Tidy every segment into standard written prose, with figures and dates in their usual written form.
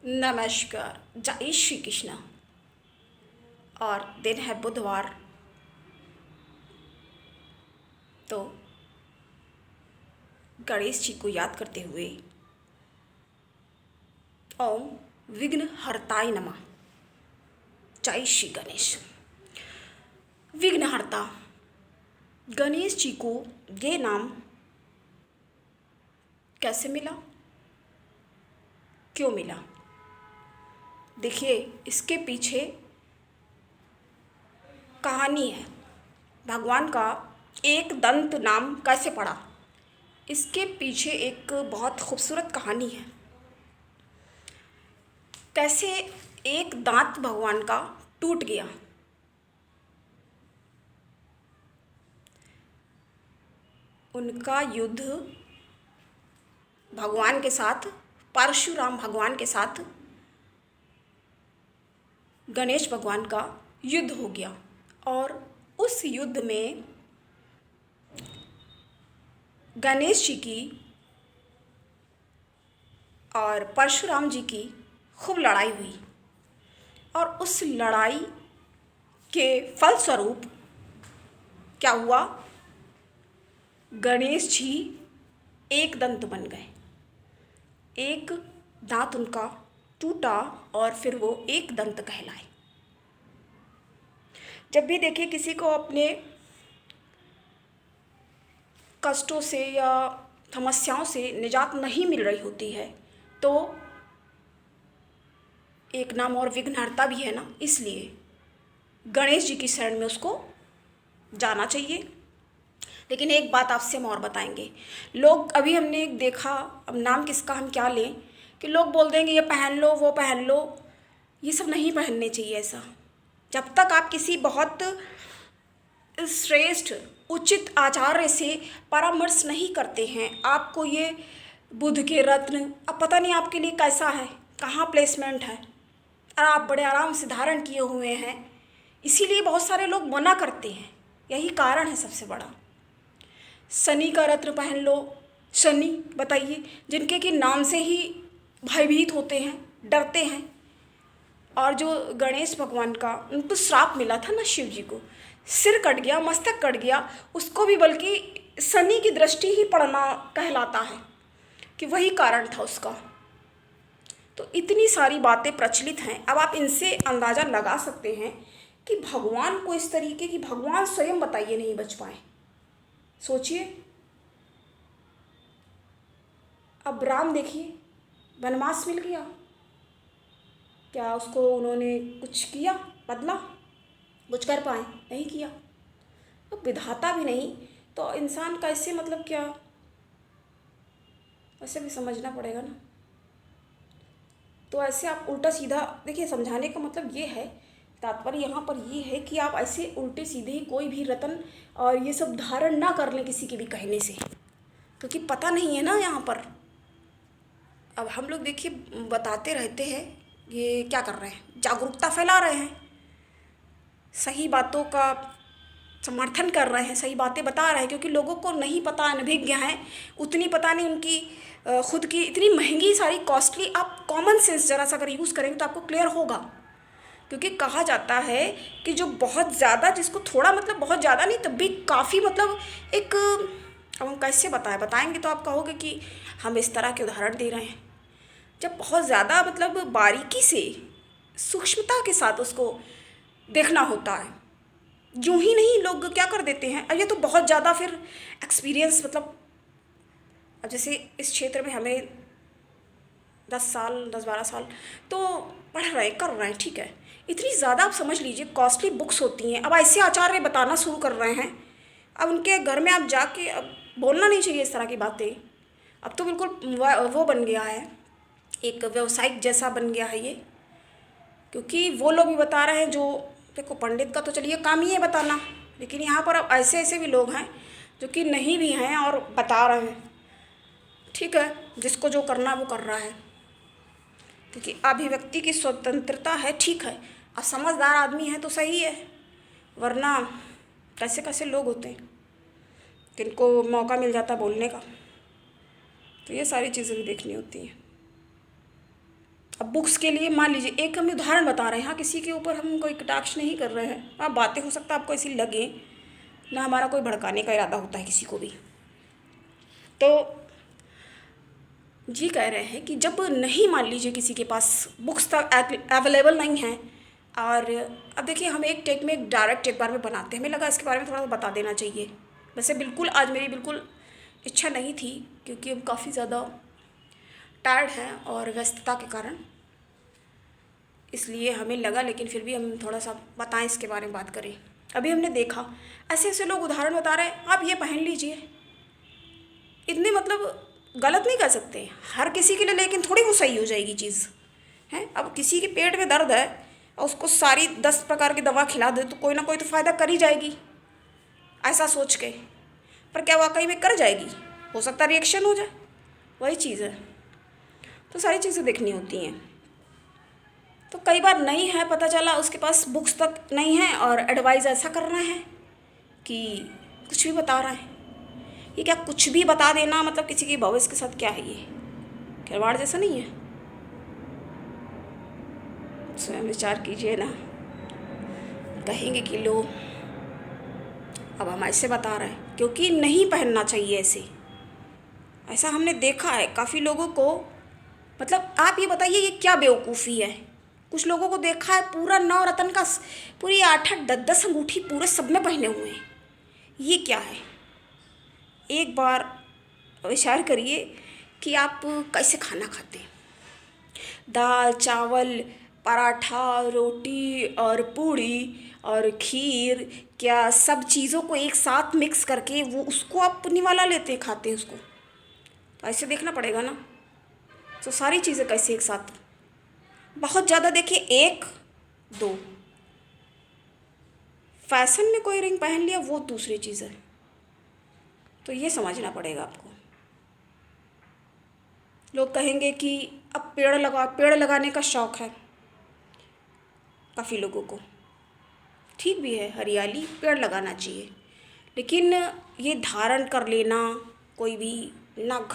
नमस्कार। जय श्री कृष्णा। और दिन है बुधवार। तो गणेश जी को याद करते हुए ओम विघ्न हरताय नमः। जय श्री गणेश। विघ्नहर्ता गणेश जी को ये नाम कैसे मिला, क्यों मिला? देखिए, इसके पीछे कहानी है। भगवान का एक दंत नाम कैसे पड़ा, इसके पीछे एक बहुत खूबसूरत कहानी है। कैसे एक दांत भगवान का टूट गया। उनका युद्ध भगवान के साथ, परशुराम भगवान के साथ गणेश भगवान का युद्ध हो गया। और उस युद्ध में गणेश जी की और परशुराम जी की खूब लड़ाई हुई। और उस लड़ाई के फलस्वरूप क्या हुआ, गणेश जी एक दंत बन गए। एक दांत उनका टूटा और फिर वो एक दंत कहलाए। जब भी देखिए किसी को अपने कष्टों से या समस्याओं से निजात नहीं मिल रही होती है, तो एक नाम और विघ्नहर्ता भी है ना, इसलिए गणेश जी की शरण में उसको जाना चाहिए। लेकिन एक बात आपसे हम और बताएंगे। लोग अभी हमने एक देखा, अब नाम किसका हम क्या लें, कि लोग बोल देंगे ये पहन लो वो पहन लो। ये सब नहीं पहनने चाहिए ऐसा। जब तक आप किसी बहुत श्रेष्ठ उचित आचार्य से परामर्श नहीं करते हैं, आपको ये बुध के रत्न अब पता नहीं आपके लिए कैसा है, कहाँ प्लेसमेंट है, और आप बड़े आराम से धारण किए हुए हैं, इसीलिए बहुत सारे लोग मना करते हैं। यही कारण है सबसे बड़ा। शनि का रत्न पहन लो। शनि बताइए, जिनके कि नाम से ही भयभीत होते हैं, डरते हैं। और जो गणेश भगवान का उनको श्राप मिला था ना, शिव जी को सिर कट गया, मस्तक कट गया, उसको भी बल्कि शनि की दृष्टि ही पड़ना कहलाता है, कि वही कारण था उसका। तो इतनी सारी बातें प्रचलित हैं। अब आप इनसे अंदाज़ा लगा सकते हैं कि भगवान को इस तरीके की, भगवान स्वयं बताइए नहीं बच पाए। सोचिए, अब राम देखिए, वनवास मिल गया, क्या उसको उन्होंने कुछ किया, बदला, कुछ कर पाए? नहीं किया। अब विधाता भी नहीं तो इंसान कैसे, मतलब क्या, ऐसे भी समझना पड़ेगा ना। तो ऐसे आप उल्टा सीधा देखिए, समझाने का मतलब ये है, तात्पर्य यहाँ पर ये है कि आप ऐसे उल्टे सीधे ही कोई भी रतन और ये सब धारण ना कर लें किसी के भी कहने से, क्योंकि पता नहीं है ना यहाँ पर। अब हम लोग देखिए बताते रहते हैं, ये क्या कर रहे हैं, जागरूकता फैला रहे हैं, सही बातों का समर्थन कर रहे हैं, सही बातें बता रहे हैं, क्योंकि लोगों को नहीं पता, अनभिज्ञ हैं, उतनी पता नहीं उनकी खुद की इतनी महंगी सारी कॉस्टली। आप कॉमन सेंस ज़रा सा अगर यूज़ करेंगे तो आपको क्लियर होगा। क्योंकि कहा जाता है कि जो बहुत ज़्यादा, जिसको थोड़ा मतलब बहुत ज़्यादा नहीं तब भी काफ़ी मतलब एक, अब हम कैसे बताएंगे तो आप कहोगे कि हम इस तरह के उदाहरण दे रहे हैं। जब बहुत ज़्यादा मतलब बारीकी से, सूक्ष्मता के साथ उसको देखना होता है, यूँ ही नहीं लोग क्या कर देते हैं। अब ये तो बहुत ज़्यादा फिर एक्सपीरियंस, मतलब अब जैसे इस क्षेत्र में हमें 10 साल, 10-12 साल तो पढ़ रहे हैं, कर रहे हैं, ठीक है। इतनी ज़्यादा आप समझ लीजिए कॉस्टली बुक्स होती हैं। अब ऐसे आचार्य बताना शुरू कर रहे हैं, अब उनके घर में आप जाके, अब बोलना नहीं चाहिए इस तरह की बातें। अब तो बिल्कुल वो बन गया है, एक व्यवसायिक जैसा बन गया है ये। क्योंकि वो लोग भी बता रहे हैं, जो देखो पंडित का तो चलिए काम ही है बताना, लेकिन यहाँ पर अब ऐसे ऐसे भी लोग हैं जो कि नहीं भी हैं और बता रहे हैं। ठीक है, जिसको जो करना है वो कर रहा है, क्योंकि अभिव्यक्ति की स्वतंत्रता है, ठीक है। अब समझदार आदमी है तो सही है, वरना कैसे कैसे लोग होते हैं जिनको मौका मिल जाता बोलने का। तो ये सारी चीज़ें भी देखनी होती हैं। अब अब बुक्स के लिए मान लीजिए एक हम उदाहरण बता रहे हैं, हाँ, किसी के ऊपर हम कोई कटाक्ष नहीं कर रहे हैं। आप बातें हो सकता है आपको ऐसी लगे, ना हमारा कोई भड़काने का इरादा होता है किसी को भी। तो जी कह रहे हैं कि जब नहीं मान लीजिए किसी के पास बुक्स तक अवेलेबल नहीं हैं, और अब देखिए हम एक टेक में एक डायरेक्ट एक बार में बनाते हैं, हमें लगा इसके बारे में थोड़ा सा बता देना चाहिए। वैसे बिल्कुल आज मेरी बिल्कुल इच्छा नहीं थी, क्योंकि हम काफ़ी ज़्यादा टायर्ड हैं और व्यस्तता के कारण, इसलिए हमें लगा, लेकिन फिर भी हम थोड़ा सा बताएं इसके बारे में बात करें। अभी हमने देखा ऐसे ऐसे लोग उदाहरण बता रहे हैं, आप ये पहन लीजिए, इतने मतलब गलत नहीं कर सकते हर किसी के लिए, लेकिन थोड़ी वो सही हो जाएगी चीज़ है। अब किसी के पेट में दर्द है और उसको सारी 10 प्रकार की दवा खिला दे तो कोई ना कोई तो फ़ायदा कर ही जाएगी, ऐसा सोच के। पर क्या वाकई में कर जाएगी? हो सकता है रिएक्शन हो जाए, वही चीज़ है। तो सारी चीज़ें देखनी होती हैं। तो कई बार नहीं है, पता चला उसके पास बुक्स तक नहीं है और एडवाइस ऐसा कर रहे हैं कि कुछ भी बता रहा है। ये क्या कुछ भी बता देना मतलब किसी के भविष्य के साथ क्या है? ये खिलवाड़ जैसा नहीं है? स्वयं विचार कीजिए ना। कहेंगे कि लो अब हम ऐसे बता रहे हैं, क्योंकि नहीं पहनना चाहिए ऐसे। ऐसा हमने देखा है काफ़ी लोगों को। मतलब आप ये बताइए ये क्या बेवकूफ़ी है? कुछ लोगों को देखा है पूरा 9 रत्न का पूरी 8-8 10-10 अंगूठी पूरे सब में पहने हुए हैं। ये क्या है? एक बार विचार करिए कि आप कैसे खाना खाते हैं। दाल चावल पराठा रोटी और पूड़ी और खीर, क्या सब चीज़ों को एक साथ मिक्स करके वो उसको आप निवाला लेते हैं, खाते हैं उसको। तो ऐसे देखना पड़ेगा ना। तो सारी चीज़ें कैसे एक साथ? बहुत ज़्यादा देखिए 1-2 फैशन में कोई रिंग पहन लिया वो दूसरी चीज़ है। तो ये समझना पड़ेगा आपको। लोग कहेंगे कि अब पेड़ लगाने का शौक़ है काफ़ी लोगों को। ठीक भी है, हरियाली पेड़ लगाना चाहिए, लेकिन ये धारण कर लेना कोई भी नग,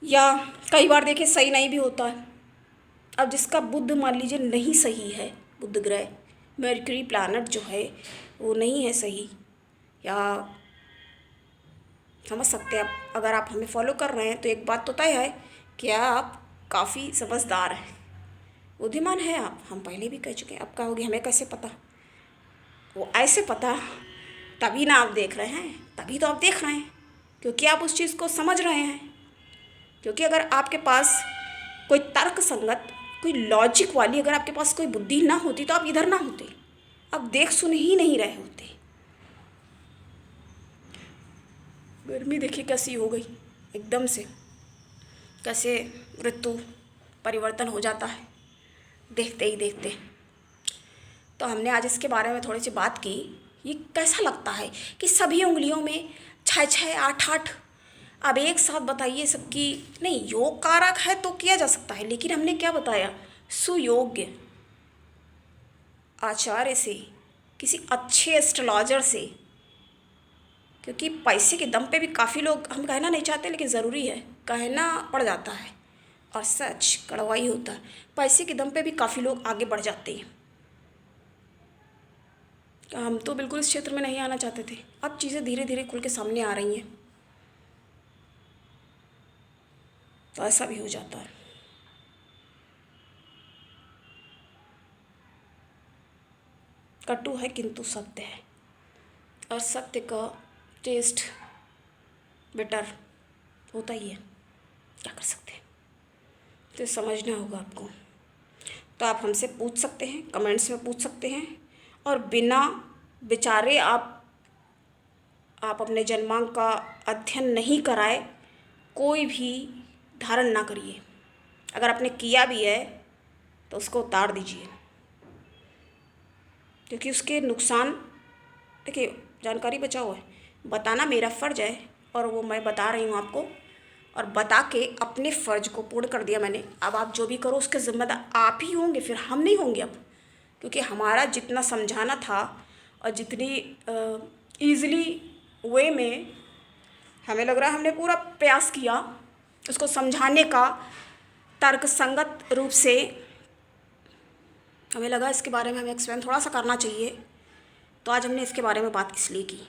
या कई बार देखिए सही नहीं भी होता है। अब जिसका बुध मान लीजिए नहीं सही है, बुध ग्रह मर्क्यूरी प्लैनेट जो है वो नहीं है सही, या समझ सकते हैं आप। अगर आप हमें फॉलो कर रहे हैं तो एक बात तो तय है कि आप काफ़ी समझदार हैं, बुद्धिमान है आप। हम पहले भी कह चुके हैं। अब कहोगे हमें कैसे पता? वो ऐसे पता तभी ना आप देख रहे हैं, तभी तो आप देख रहे हैं क्योंकि आप उस चीज़ को समझ रहे हैं। क्योंकि अगर आपके पास कोई तर्क संगत, कोई लॉजिक वाली अगर आपके पास कोई बुद्धि ना होती तो आप इधर ना होते, अब देख सुन ही नहीं रहे होते। गर्मी देखिए कैसी हो गई एकदम से, कैसे ऋतु परिवर्तन हो जाता है देखते ही देखते। तो हमने आज इसके बारे में थोड़ी सी बात की। ये कैसा लगता है कि सभी उंगलियों में 6-6 8-8, अब एक साथ बताइए सबकी। नहीं, योग कारक है तो किया जा सकता है, लेकिन हमने क्या बताया? सुयोग्य आचार्य से, किसी अच्छे एस्ट्रोलॉजर से। क्योंकि पैसे के दम पे भी काफ़ी लोग, हम कहना नहीं चाहते लेकिन ज़रूरी है, कहना पड़ जाता है और सच कड़वा ही होता है। पैसे के दम पे भी काफ़ी लोग आगे बढ़ जाते हैं। हम तो बिल्कुल इस क्षेत्र में नहीं आना चाहते थे, अब चीज़ें धीरे धीरे खुल के सामने आ रही हैं, तो ऐसा भी हो जाता है। कटु है किंतु सत्य है, और सत्य का टेस्ट बेटर होता ही है, क्या कर सकते हैं। तो समझना होगा आपको। तो आप हमसे पूछ सकते हैं, कमेंट्स में पूछ सकते हैं, और बिना विचारे आप अपने जन्मांक का अध्ययन नहीं कराए कोई भी धारण ना करिए। अगर आपने किया भी है तो उसको उतार दीजिए, क्योंकि उसके नुकसान, देखिए जानकारी बचाओ है, बताना मेरा फ़र्ज़ है और वो मैं बता रही हूँ आपको, और बता के अपने फ़र्ज़ को पूर्ण कर दिया मैंने। अब आप जो भी करो उसके ज़िम्मेदार आप ही होंगे, फिर हम नहीं होंगे अब, क्योंकि हमारा जितना समझाना था और जितनी ईज़िली वे में हमें लग रहा है हमने पूरा प्रयास किया उसको समझाने का, तर्कसंगत रूप से हमें लगा इसके बारे में हमें एक्सप्लेन थोड़ा सा करना चाहिए, तो आज हमने इसके बारे में बात इसलिए की।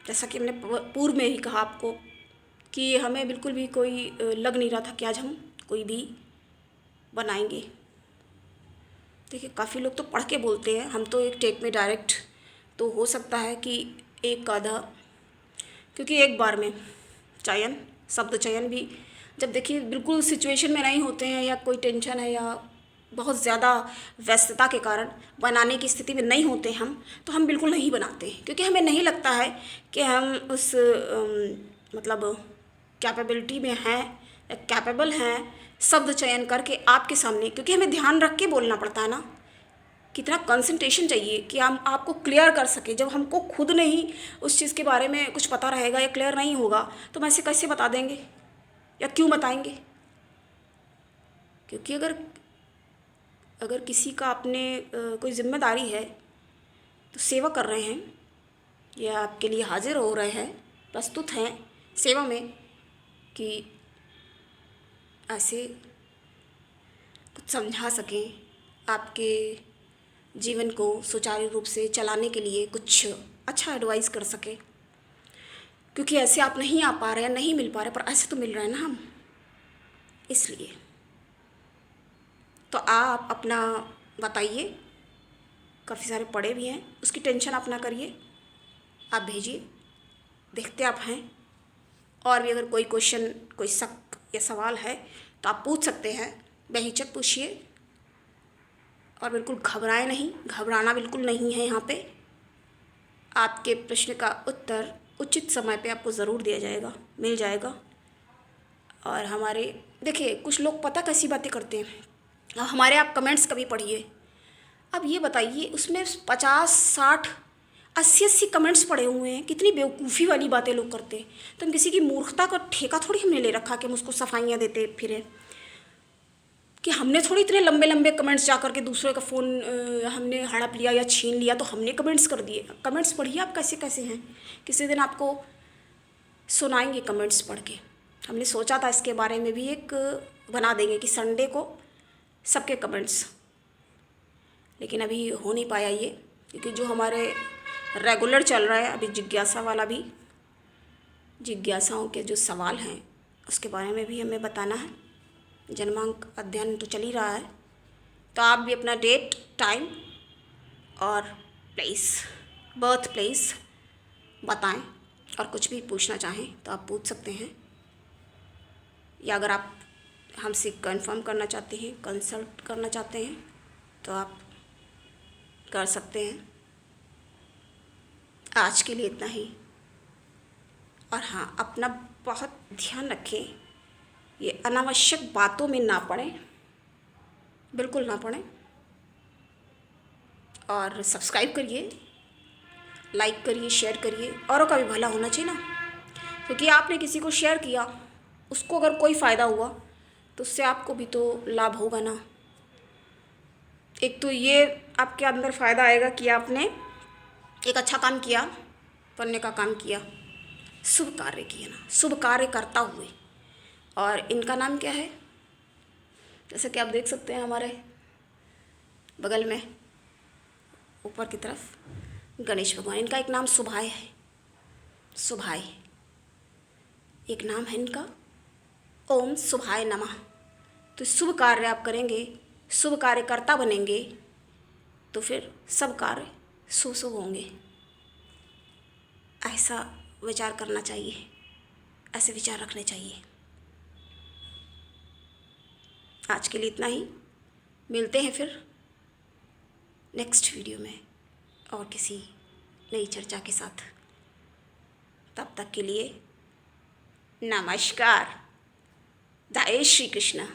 जैसा कि हमने पूर्व में ही कहा आपको कि हमें बिल्कुल भी कोई लग नहीं रहा था कि आज हम कोई भी बनाएंगे। देखिए, काफ़ी लोग तो पढ़ के बोलते हैं, हम तो एक टेक में डायरेक्ट, तो हो सकता है कि एक आधा, क्योंकि एक बार में चयन, शब्द चयन भी जब देखिए बिल्कुल सिचुएशन में नहीं होते हैं या कोई टेंशन है या बहुत ज़्यादा व्यस्तता के कारण बनाने की स्थिति में नहीं होते हम, तो हम बिल्कुल नहीं बनाते हैं, क्योंकि हमें नहीं लगता है कि हम उस मतलब कैपेबिलिटी में हैं, कैपेबल हैं शब्द चयन करके आपके सामने, क्योंकि हमें ध्यान रख के बोलना पड़ता है ना, कितना कंसंट्रेशन चाहिए कि हम आपको क्लियर कर सके। जब हमको खुद नहीं उस चीज़ के बारे में कुछ पता रहेगा या क्लियर नहीं होगा तो हम ऐसे कैसे बता देंगे या क्यों बताएंगे। क्योंकि अगर किसी का अपने कोई जिम्मेदारी है तो सेवा कर रहे हैं या आपके लिए हाजिर हो रहे हैं, प्रस्तुत हैं सेवा में, कि ऐसे कुछ समझा सकें, आपके जीवन को सुचारू रूप से चलाने के लिए कुछ अच्छा एडवाइस कर सके। क्योंकि ऐसे आप नहीं आ पा रहे हैं, नहीं मिल पा रहे, पर ऐसे तो मिल रहे हैं ना हम, इसलिए तो आप अपना बताइए। काफ़ी सारे पढ़े भी हैं, उसकी टेंशन आप ना करिए, आप भेजिए, देखते आप हैं। और भी अगर कोई क्वेश्चन, कोई शक या सवाल है तो आप पूछ सकते हैं, बेहिचक पूछिए। और बिल्कुल घबराएं नहीं, घबराना बिल्कुल नहीं है। यहाँ पे आपके प्रश्न का उत्तर उचित समय पे आपको ज़रूर दिया जाएगा, मिल जाएगा। और हमारे देखिए, कुछ लोग पता कैसी बातें करते हैं, अब हमारे आप कमेंट्स कभी पढ़िए। अब ये बताइए, उसमें 50, 60, 80 कमेंट्स पड़े हुए हैं, कितनी बेवकूफ़ी वाली बातें लोग करते हैं। तो हम किसी की मूर्खता का ठेका थोड़ी हमने ले रखा कि हम उसको सफाइयाँ देते फिरें, कि हमने थोड़ी इतने लंबे लंबे कमेंट्स जा कर के दूसरे का फ़ोन हमने हड़प लिया या छीन लिया तो हमने कमेंट्स कर दिए। कमेंट्स पढ़िए आप कैसे कैसे हैं, किसी दिन आपको सुनाएंगे कमेंट्स पढ़ के। हमने सोचा था इसके बारे में भी एक बना देंगे कि संडे को सबके कमेंट्स, लेकिन अभी हो नहीं पाया ये, क्योंकि जो हमारे रेगुलर चल रहा है अभी जिज्ञासा वाला भी, जिज्ञासाओं के जो सवाल हैं उसके बारे में भी हमें बताना है। जन्मांक अध्ययन तो चल ही रहा है, तो आप भी अपना डेट, टाइम और प्लेस, बर्थ प्लेस बताएं। और कुछ भी पूछना चाहें तो आप पूछ सकते हैं, या अगर आप हमसे कंफर्म करना चाहते हैं, कंसल्ट करना चाहते हैं तो आप कर सकते हैं। आज के लिए इतना ही। और हाँ, अपना बहुत ध्यान रखें, ये अनावश्यक बातों में ना पड़ें, बिल्कुल ना पड़ें। और सब्सक्राइब करिए, लाइक करिए, शेयर करिए, औरों का भी भला होना चाहिए ना, क्योंकि आपने किसी को शेयर किया, उसको अगर कोई फ़ायदा हुआ तो उससे आपको भी तो लाभ होगा ना। एक तो ये आपके अंदर फ़ायदा आएगा कि आपने एक अच्छा काम किया, पुण्य का काम किया, शुभ कार्य किया ना, शुभ कार्य करता हुए। और इनका नाम क्या है, जैसे कि आप देख सकते हैं हमारे बगल में ऊपर की तरफ गणेश भगवान, इनका एक नाम सुभाय है, सुभाय एक नाम है इनका, ओम सुभाय नमः। तो शुभ कार्य आप करेंगे, शुभ कार्यकर्ता बनेंगे, तो फिर सब कार्य शुभ शुभ होंगे। ऐसा विचार करना चाहिए, ऐसे विचार रखने चाहिए। आज के लिए इतना ही, मिलते हैं फिर नेक्स्ट वीडियो में और किसी नई चर्चा के साथ। तब तक के लिए नमस्कार, जय श्री कृष्ण।